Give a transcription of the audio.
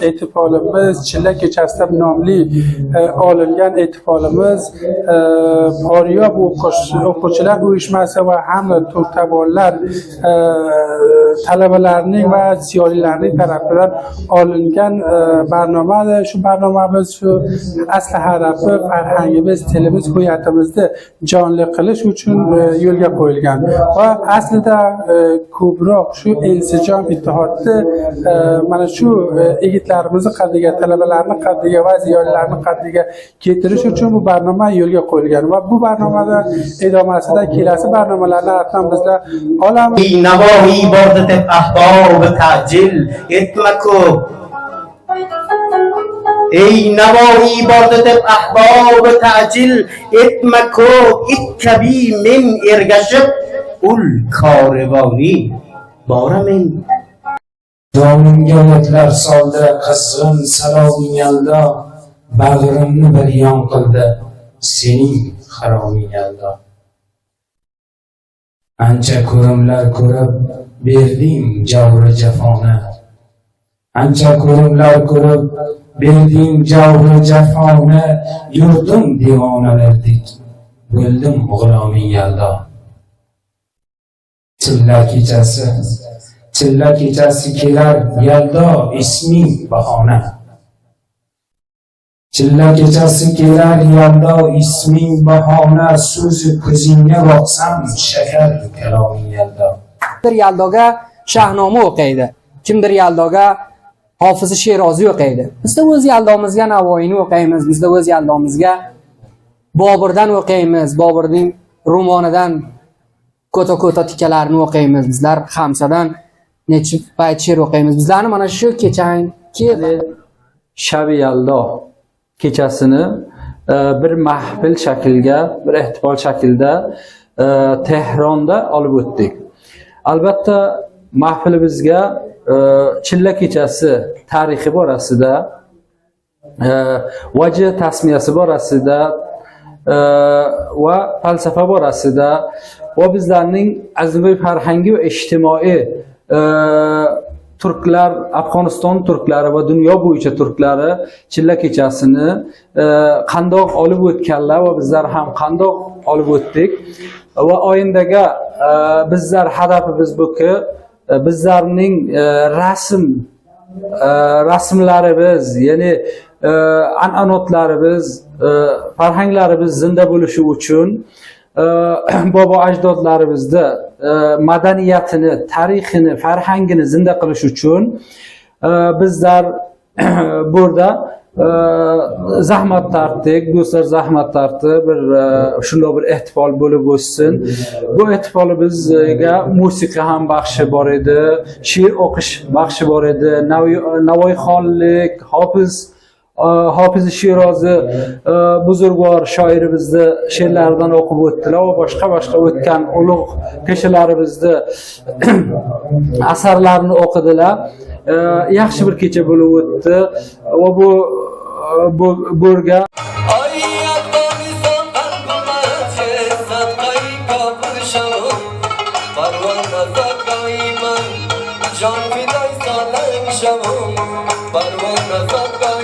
e'tifolimiz Chilla kechasida nomli olingan e'tifolimiz Poryob o'quvchilar uyushmasi va hamda to'rttabollar talabalarning va ziyolilarning tarafidan olingan barnomadir. Shu barnomamiz shu asli harafi farhangimiz, tilimiz, huviyatimizni jonli qilish uchun yo'lga qo'yilgan va aslida ko'proq shu insijom ittihodni mana shu yigitlarimizni qaddiga, talabalarni qaddiga va ziyolilarni qaddiga keltirish uchun bu barnoma yo'lga qo'yilgan va bu barnomada idomasida kelasi barnomalarni hatto bizlar olamiz. Navoiy bordi deb ahbob ta'jil etmaku. Ey Navoiy bordi deb ahbob ta'jil etmaku. Itkabi men ergashib ul korivoni boramen. Jonimga o'tlar soldi qizg'in saloming yaldo, bag'rimni bir yon qildi sening haroming yaldo. Ancha ko'rimlar ko'rib berding javri jafoni, ancha ko'rimlar ko'rib berding javri jafoni, yurdim devonalardek bo'ldim g'uloming yaldo. Chilla kechasi kelar yaldo isming bahona. Chilla kechasi kelar yaldo isming bahona, so'zi ko'zingga boqsam shakar kaloming yaldo. Kimdir yaldoga Shahnoma o'qiydi, kimdir yaldoga Hofiz Sherozi o'qiydi. Bizda o'z yaldomizga Navoiyni o'qiymiz, bizda o'z yaldomizga Boburdan o'qiymiz, Boburning romanidan ko'ta tikalarni o'qiymiz. Bizlar Hamsadan necha bayt she'r o'qiymiz. Bizlarni mana shu kechanki Shabi yaldo kechasini bir mahfil shaklga, bir ehtifol shaklda Tehronda olib o'tdik. Albatta mahfilimizga Chilla kechasi tarixi borasida, vajh tasmiyasi borasida va falsafa borasida va bizlarning azmiy farhangi va ijtimoiy turklar, Afg'oniston turklari va dunyo bo'yicha turklari Chilla kechasini qandoq olib o'tganlar va bizlar ham qandoq olib o'tdik va oyindaga bizlar hadafimiz buki bizlarning rasmlarimiz, ya'ni an'anotlarimiz, farhanglarimiz zinda bo'lishi uchun bobo ajdodlarimizni madaniyatini, tarixini, farhangini zinda qilish uchun bizlar burada zahmat tortdik, do'stlar zahmat tortdi, bir shunday bir ehtifol bo'lib o'tsin. Bu ehtifolimizga musiqa ham baxshi bor edi, she'r o'qish baxshi bor edi, Navoiyxonlik, Hofiz Sherozi buzurgvor shoirimizni she'rlaridan o'qib o'tdilar va boshqa o'tgan ulug' peshalarimizni asarlarini o'qidilar. Yaxshi bir kecha bo'lib o'tdi va bu burga Can fidaysan şamım, parvana sakay